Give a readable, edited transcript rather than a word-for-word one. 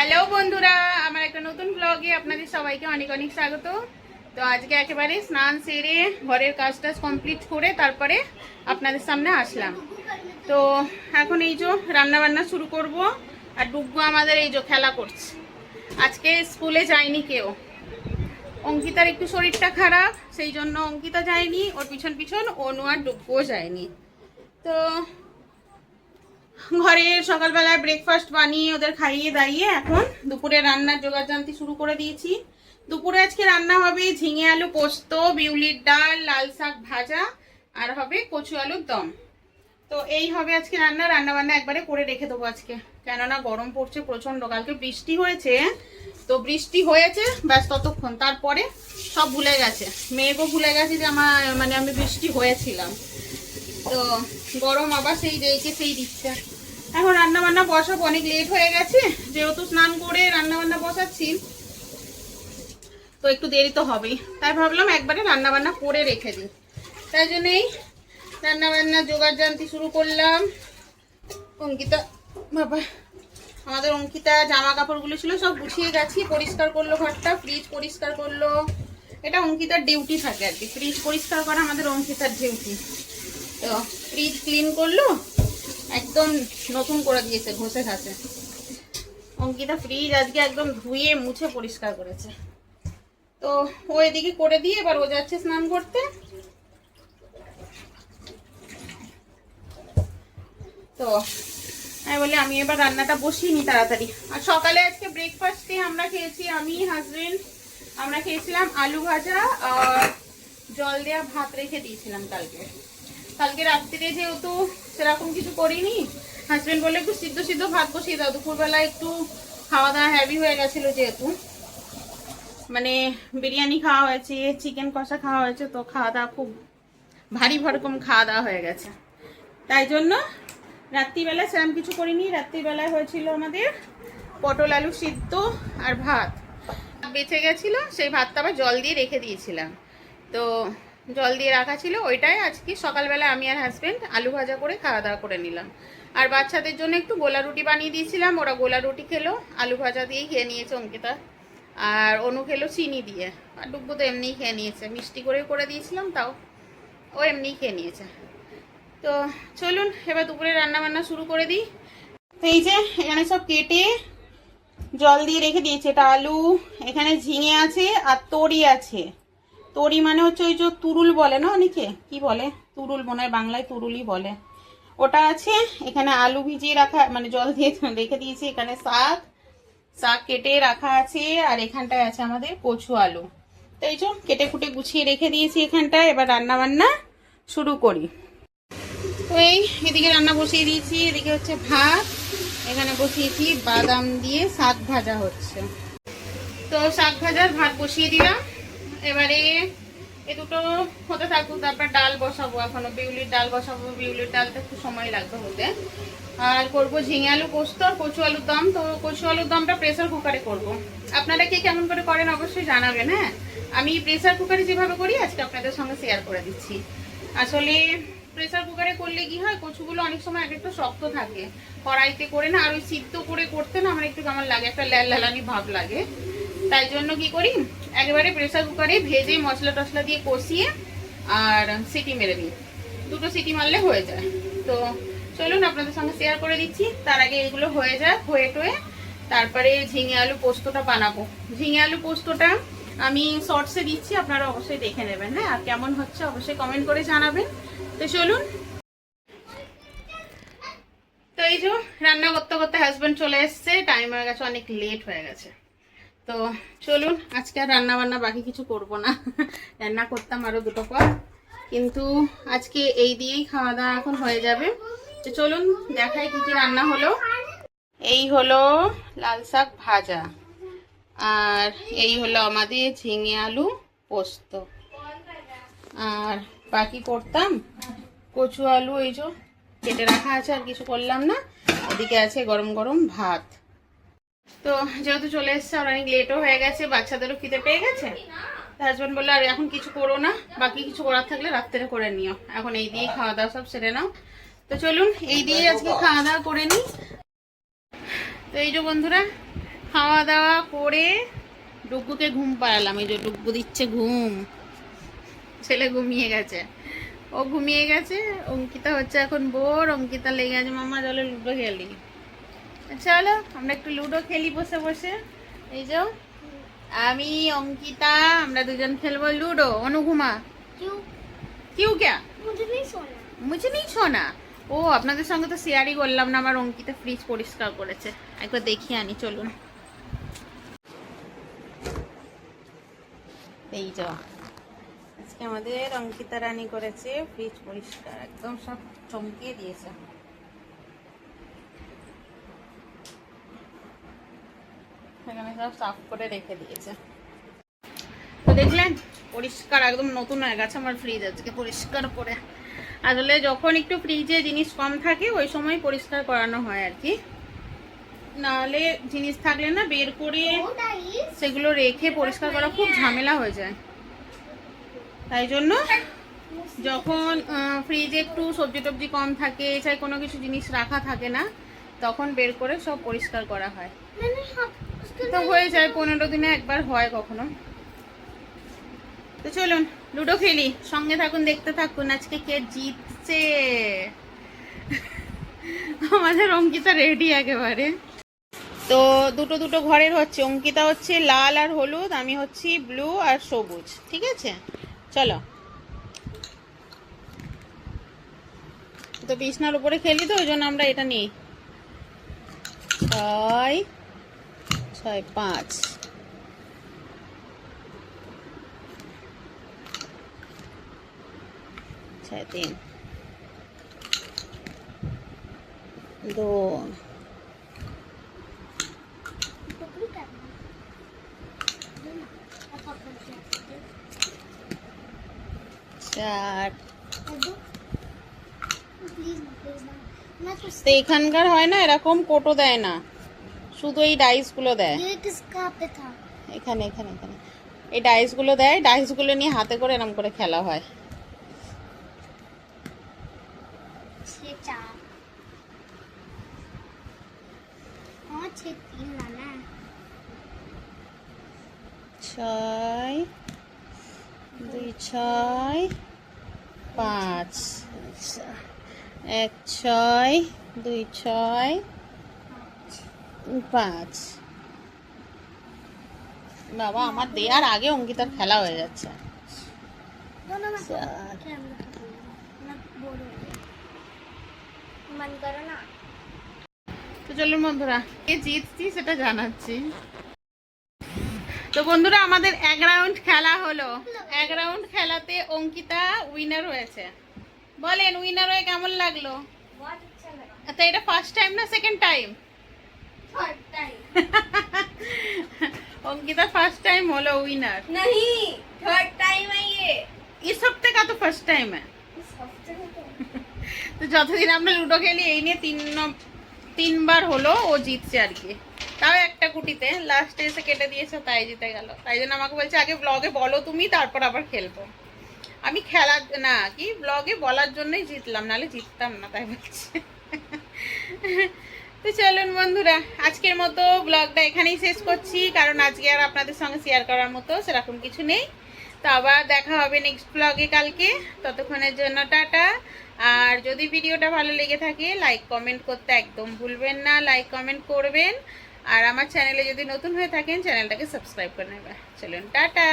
Hello বন্ধুরা, আমার একটা নতুন ব্লগে আপনাদের সবাইকে অনেক অনেক স্বাগত। তো আজকে একেবারে স্নান সেরে ঘরের কাজটা কমপ্লিট করে তারপরে আপনাদের সামনে আসলাম। তো এখন এই যে রান্না বান্না শুরু করব। আর ডুগ্গু আমাদের এই যে খেলা করছে। আজকে স্কুলে যায়নি কেউ। অঙ্কিতার একটু শরীরটা খারাপ, সেই জন্য অঙ্কিতা যায়নি, ওর পিছন পিছন অনু আর ডুগ্গুও যায়নি। তো ঘরে সকালবেলায় ব্রেকফাস্ট বানিয়ে ওদের খাইয়ে দাইয়ে এখন দুপুরে রান্নার জোগাড়যন্ত্র শুরু করে দিয়েছি। দুপুরে আজকে রান্না হবে ঝিঙে আলু পোস্ত, বিউলির ডাল, লাল শাক ভাজা আর হবে কচু আলুর দম। তো এই হবে আজকে রান্না বান্না একবারে করে রেখে দেবো আজকে, কেননা গরম পড়ছে প্রচন্ড। কালকে বৃষ্টি হয়েছে, তো বৃষ্টি হয়েছে ব্যাস ততক্ষণ, তারপরে সব ভুলে গেছে, মেয়েকেও ভুলে গেছে যে আমি বৃষ্টি হয়েছিলাম। তো গরম আবার সেই দিকে সেই দিচ্ছে। এখন রান্না বান্না বসাবো, অনেক লেট হয়ে গেছে, যেহেতু স্নান করে রান্না বান্না বসাচ্ছি তো একটু দেরি তো হবেই, তাই ভাবলাম একবারে রান্না বান্না করে রেখে দিই। তাই জন্যই রান্না বান্না জোগাড়যন্ত্র শুরু করলাম। অঙ্কিতা বাবা, আমাদের অঙ্কিতা জামা কাপড়গুলো ছিল সব গুছিয়ে গেছি, পরিষ্কার করলো ঘরটা, ফ্রিজ পরিষ্কার করলো। এটা অঙ্কিতার ডিউটি থাকে আর কি, ফ্রিজ পরিষ্কার করা আমাদের অঙ্কিতার ডিউটি। তো ফ্রিজ ক্লিন করলো, একদম নতুন করে দিয়েছে ঘষে ঘাসে। অঙ্কিতা ফ্রিজ আজকে একদম ধুয়ে মুছে পরিষ্কার করেছে। তো ও এদিকে করে দিয়ে এবার ও যাচ্ছে স্নান করতে। তো আমি বলি আমি এবার রান্নাটা বসিয়ে নি তাড়াতাড়ি। আর সকালে আজকে ব্রেকফাস্টে আমরা খেয়েছি, আমি হাজবেন্ড আমরা খেয়েছিলাম আলু ভাজা আর জল দেওয়া ভাত রেখে দিয়েছিলাম কালকে রাত্রিরে, যেহেতু সেরকম কিছু করিনি। হাজবেন্ড বলে একটু সিদ্ধ সিদ্ধ ভাত বসিয়ে দাও, দুপুরবেলা একটু খাওয়া দাওয়া হেভি হয়ে গেছিলো, যেহেতু মানে বিরিয়ানি খাওয়া হয়েছে, চিকেন কষা খাওয়া হয়েছে, তো খাওয়া দাওয়া খুব ভারী ভরকম খাওয়া দাওয়া হয়ে গেছে। তাই জন্য রাত্রিবেলা সেরকম কিছু করিনি। রাত্রিবেলায় হয়েছিল আমাদের পটল আলু সিদ্ধ আর ভাত বেঁচে গেছিলো, সেই ভাতটা আবার জল দিয়ে রেখে দিয়েছিলাম। তো জল দিয়ে রাখা ছিল, ওইটাই আজকে সকালবেলা আমি আর হাজবেন্ড আলু ভাজা করে খাওয়া দাওয়া করে নিলাম। আর বাচ্চাদের জন্য একটু গোলা রুটি বানিয়ে দিয়েছিলাম, ওরা গোলা রুটি খেলো, আলু ভাজা দিয়েই খেয়ে নিয়েছে অঙ্কিতা। আর অনু খেলো চিনি দিয়ে, আর ডুব্বু তো এমনিই খেয়ে নিয়েছে, মিষ্টি করে দিয়েছিলাম তাও ও এমনিই খেয়ে নিয়েছে। তো চলুন এবার দুপুরে রান্না বান্না শুরু করে দিই। তো এই যে এখানে সব কেটে জল দিয়ে রেখে দিয়েছে, এটা আলু, এখানে ঝিঙে আছে আর তরি আছে। তরি মানে হচ্ছে ওই যে তুরুল বলে না অনেকে, কি বলে তুরুল, মনে হয় বাংলায় তুরুলই বলে, ওটা আছে। এখানে আলু ভিজিয়ে রাখা, মানে জল দিয়ে রেখে দিয়েছি। এখানে শাক কেটে রাখা আছে, আর এখানটায় আছে আমাদের কচু আলু। তো এই যে কেটে কুটে গুছিয়ে রেখে দিয়েছি এখানটায়। এবার রান্না বান্না শুরু করি। তো এদিকে রান্না বসিয়ে দিয়েছি, এদিকে হচ্ছে ভাত, এখানে বসিয়েছি বাদাম দিয়ে শাক ভাজা হচ্ছে। তো শাক ভাজার ভাত বসিয়ে দিলাম। এবারে এ দুটো হতে থাকুক, তারপর ডাল বসাবো, এখনো বিউলির ডাল বসাবো। বিউলির ডালটা একটু সময় লাগবে হতে। আর করবো ঝিঙে আলু পোস্ত আর কচু আলুর দম। তো কচু আলুর দমটা প্রেসার কুকারে করবো। আপনারা কে কেমন করে করেন অবশ্যই জানাবেন। হ্যাঁ, আমি প্রেসার কুকারে যেভাবে করি আজকে আপনাদের সঙ্গে শেয়ার করে দিচ্ছি। আসলে প্রেসার কুকারে করলে কি হয়, কচুগুলো অনেক সময় একটু শক্ত থাকে, কড়াইতে করে না, আর ওই সিদ্ধ করে করতে না আমার একটু কেমন লাগে, একটা লালানি ভাব লাগে। তাই জন্য কি করি, একেবারে প্রেসার কুকারে ভেজে মশলা টশলা দিয়ে কষিয়ে আর সিটি মেরে দিই, দুটো সিটি মারলে হয়ে যায়। তো চলুন আপনাদের সঙ্গে শেয়ার করে দিচ্ছি। তার আগে এগুলো হয়ে যায়, হয়ে টয়ে তারপরে ঝিঙে আলু পোস্তটা বানাবো। ঝিঙে আলু পোস্তটা আমি শর্টসে দিচ্ছি, আপনারা অবশ্যই দেখে নেবেন। হ্যাঁ, আর কেমন হচ্ছে অবশ্যই কমেন্ট করে জানাবেন। তো চলুন। তো এই যে রান্না করতে করতে হাজবেন্ড চলে এসছে, টাইম হয়ে গেছে, অনেক লেট হয়ে গেছে। তো চলুন, আজকে আর রান্না বান্না বাকি কিছু করব না, রান্না করতাম আরো দুটো পর, কিন্তু আজকে এই দিয়েই খাওয়া দাওয়া এখন হয়ে যাবে। তো চলুন দেখাই কি কি রান্না হলো। এই হলো লাল শাক ভাজা, আর এই হলো আমাদের ঝিঙে আলু পোস্ত, আর বাকি করতাম কচু আলু এই যে কেটে রাখা আছে, আর কিছু করলাম না। এদিকে আছে গরম গরম ভাত। তো যেহেতু চলে এসছে আর অনেক লেটও হয়ে গেছে, বাচ্চাদেরও খিদে পেয়ে গেছে, হাজবেন্ড বললো আর এখন কিছু করো না, বাকি কিছু করার থাকলে রাত্রে করে নিও, এখন এই দিয়েই খাওয়া দাওয়া সব সেরে নাও। তো চলুন এই দিয়ে আজকে খাওয়া দাওয়া করে নিই। তো এই যে বন্ধুরা খাওয়া দাওয়া করে ডুগ্গুকে ঘুম পাড়ালাম। এই যে ডুগ্গু দিচ্ছে ঘুম, ছেলে ঘুমিয়ে গেছে, ও ঘুমিয়ে গেছে। অঙ্কিতা হচ্ছে এখন বোর, অঙ্কিতা লেগে আছে মামা চলো লুডো খেলি। চলো আমরা একটু লুডো খেলি বসে বসে। এই যে আমি অঙ্কিতা আমরা দুজন খেলবো লুডো। অনু ঘুমা। কিউ ক্যা মুঝে নেই সোনা। ও আপনাদের সঙ্গে তো শেয়ারই করলাম না, আমার অঙ্কিতা ফ্রিজ পরিষ্কার করেছে, একবার দেখিয়ে আনি চলুন। এই যে আজকে আমাদের অঙ্কিতা রানী করেছে ফ্রিজ পরিষ্কার, একদম সব চমকিয়ে দিয়েছে। এখানে সব সাফ করে রেখে দিয়েছে। তো দেখলেন পরিষ্কার একদম নতুন হয়ে গেছে আমার ফ্রিজ আজকে পরিষ্কার করে। আসলে যখন একটু ফ্রিজে জিনিস কম থাকে ওই সময় পরিষ্কার করানো হয় আর কি, নাহলে জিনিস থাকলে না বের করে সেগুলো রেখে পরিষ্কার করা খুব ঝামেলা হয়ে যায়। তাই জন্য যখন ফ্রিজে একটু সবজি টবজি কম থাকে, চাই কোনো কিছু জিনিস রাখা থাকে না, তখন বের করে সব পরিষ্কার করা হয়। তো হয়ে যায় 15 দিনে একবার হয় কখনো। তো চলুন লুডো খেলি, সঙ্গে থাকুন দেখতে থাকুন আজকে কে জিতছে। আমাদের অঙ্কিতা রেডি একেবারে। তো দুটো দুটো ঘরের হচ্ছে, অঙ্কিতা হচ্ছে লাল আর হলুদ, আমি হচ্ছি ব্লু আর সবুজ, ঠিক আছে চলো। তো বিছনার উপরে খেলি তো ওই জন্য আমরা এটা নিই। 6 6 5 6 3 2 4। তো এখানকার হয় না এরকম কোটো দেয় না, শুধু এই ডাইস গুলো দেয়। এখানে এখানে এখানে এই ডাইস গুলো দেয়, ডাইস গুলো নিয়ে হাতে করে এরকম করে খেলা হয়। ছয় 2 6 5 1 6 2 6 5। বাবা আমার দেয়ার আগে অঙ্কিতার খেলা হয়ে যাচ্ছে। তো চলুন বন্ধুরা কে জিতছি সেটা জানাচ্ছি। তো বন্ধুরা আমাদের 1 রাউন্ড খেলা হলো, 1 রাউন্ড খেলাতে অঙ্কিতা উইনার হয়েছে। বলেন উইনার হয়ে কেমন লাগলো? আচ্ছা এটা ফার্স্ট টাইম না second time? Third time. Ankita first time होलो विनर नहीं, थर्ड टाइम है ये, इस हफ्ते का तो फर्स्ट टाइम है। इस हफ्ते में तो যতদিন আমরা লুডো খেলি এই নিয়ে 3 বার হলো ও জিতছে আর কি, তাও একটা গুটিতে লাস্টে এসে কেটে দিয়েছে তাই জিতে গেল। তাই জন্য আমাকে বলছে আগে ব্লগে বলো তুমি তারপর আবার খেলবো। আমি খেলা না কি ব্লগে বলার জন্যই জিতলাম, নাহলে জিততাম না তাই বলছে। তো চলুন বন্ধুরা আজকের মতো ব্লগটা এখানেই শেষ করছি, কারণ আজকে আর আপনাদের সঙ্গে শেয়ার করার মতো সেরকম কিছু নেই। তো আবার দেখা হবে নেক্সট ব্লগে কালকে, ততক্ষণের জন্য টাটা। আর যদি ভিডিওটা ভালো লেগে থাকে লাইক কমেন্ট করতে একদম ভুলবেন না, লাইক কমেন্ট করবেন। আর আমার চ্যানেলে যদি নতুন হয়ে থাকেন চ্যানেলটাকে সাবস্ক্রাইব করে নেবেন। চলুন টাটা।